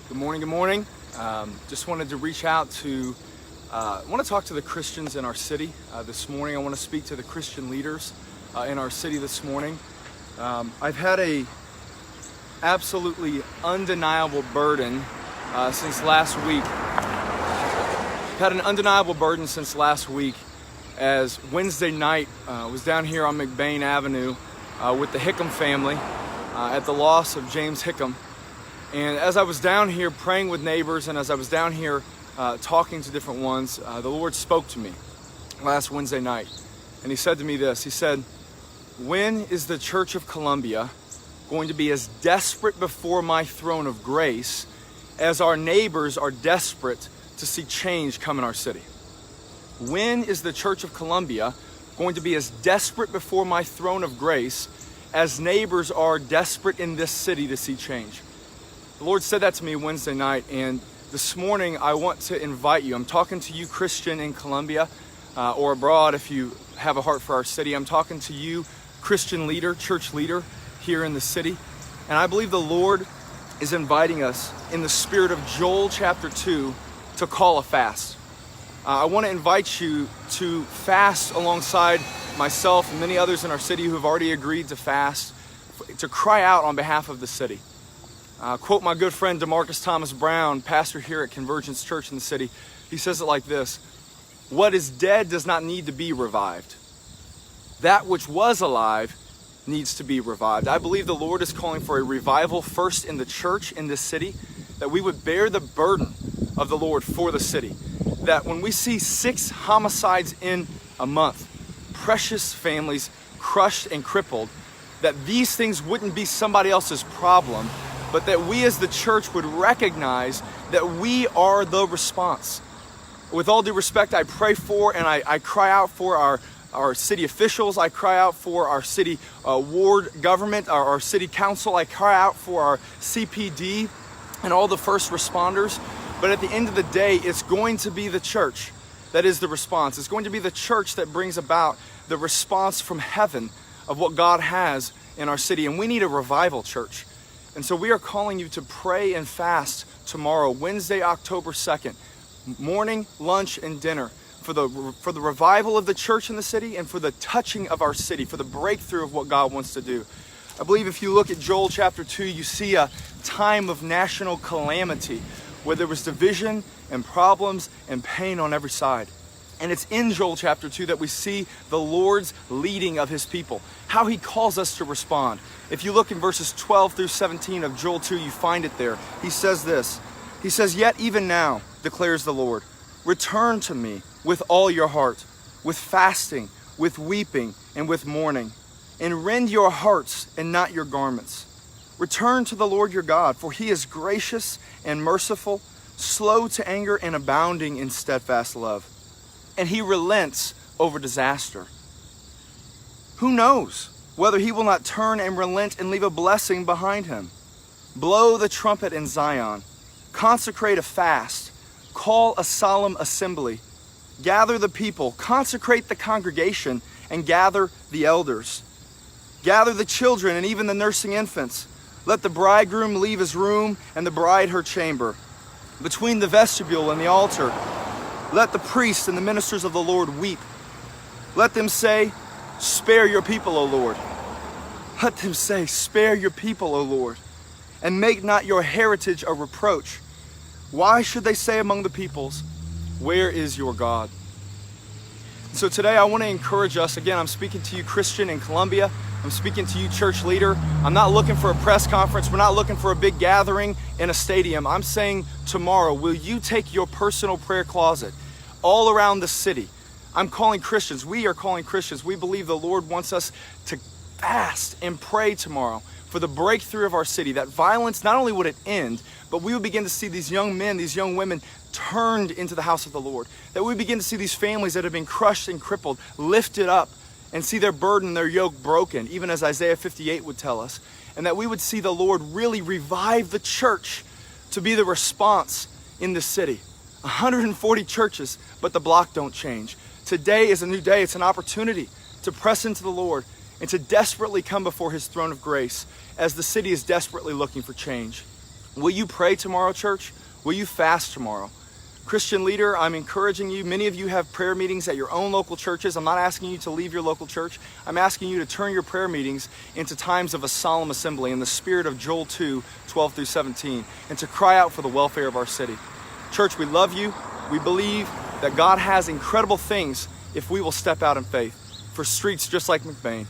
Good morning, good morning. Just wanted to reach out to, I want to talk to the Christians in our city this morning. I want to speak to the Christian leaders in our city this morning. I've had a absolutely undeniable burden since last week. I've had an undeniable burden since last week as Wednesday night was down here on McBain Avenue with the Hickam family at the loss of James Hickam. And as I was down here praying with neighbors and as I was down here talking to different ones, the Lord spoke to me last Wednesday night. And he said to me this, he said, "When is the Church of Columbia going to be as desperate before my throne of grace as our neighbors are desperate to see change come in our city? When is the Church of Columbia going to be as desperate before my throne of grace as neighbors are desperate in this city to see change?" The Lord said that to me Wednesday night, and this morning I want to invite you. I'm talking to you, Christian in Columbia or abroad if you have a heart for our city. I'm talking to you, Christian leader, church leader here in the city. And I believe the Lord is inviting us in the spirit of Joel chapter 2 to call a fast. I want to invite you to fast alongside myself and many others in our city who have already agreed to fast, to cry out on behalf of the city. Quote my good friend DeMarcus Thomas Brown, pastor here at Convergence Church in the city. He says it like this: "What is dead does not need to be revived. That which was alive needs to be revived." I believe the Lord is calling for a revival first in the church in this city, that we would bear the burden of the Lord for the city. That when we see 6 homicides in a month, precious families crushed and crippled, that these things wouldn't be somebody else's problem, but that we as the church would recognize that we are the response. With all due respect, I pray for and I cry out for our city officials. I cry out for our city ward government, our city council. I cry out for our CPD and all the first responders. But at the end of the day, it's going to be the church that is the response. It's going to be the church that brings about the response from heaven of what God has in our city. And we need a revival, church. And so we are calling you to pray and fast tomorrow, Wednesday, October 2nd, morning, lunch, and dinner for the revival of the church in the city and for the touching of our city, for the breakthrough of what God wants to do. I believe if you look at Joel chapter 2, you see a time of national calamity where there was division and problems and pain on every side. And it's in Joel chapter 2 that we see the Lord's leading of his people, how he calls us to respond. If you look in verses 12 through 17 of Joel 2, you find it there. He says this, he says, "Yet even now, declares the Lord, return to me with all your heart, with fasting, with weeping, and with mourning, and rend your hearts and not your garments. Return to the Lord your God, for he is gracious and merciful, slow to anger and abounding in steadfast love. And he relents over disaster. Who knows whether he will not turn and relent and leave a blessing behind him? Blow the trumpet in Zion, consecrate a fast, call a solemn assembly, gather the people, consecrate the congregation, and gather the elders. Gather the children and even the nursing infants. Let the bridegroom leave his room and the bride her chamber. Between the vestibule and the altar, let the priests and the ministers of the Lord weep. Let them say, spare your people, O Lord. Let them say, spare your people, O Lord, and make not your heritage a reproach. Why should they say among the peoples, where is your God?" So today I want to encourage us. Again, I'm speaking to you, Christian in Columbia. I'm speaking to you, church leader. I'm not looking for a press conference. We're not looking for a big gathering in a stadium. I'm saying tomorrow, will you take your personal prayer closet all around the city? I'm calling Christians. We are calling Christians. We believe the Lord wants us to fast and pray tomorrow for the breakthrough of our city, that violence, not only would it end, but we would begin to see these young men, these young women turned into the house of the Lord. That we begin to see these families that have been crushed and crippled lifted up and see their burden, their yoke broken, even as Isaiah 58 would tell us. And that we would see the Lord really revive the church to be the response in the city. 140 churches, but the block don't change. Today is a new day. It's an opportunity to press into the Lord and to desperately come before his throne of grace as the city is desperately looking for change. Will you pray tomorrow, church? Will you fast tomorrow? Christian leader, I'm encouraging you. Many of you have prayer meetings at your own local churches. I'm not asking you to leave your local church. I'm asking you to turn your prayer meetings into times of a solemn assembly in the spirit of Joel 2, 12 through 17, and to cry out for the welfare of our city. Church, we love you. We believe that God has incredible things if we will step out in faith for streets just like McBain.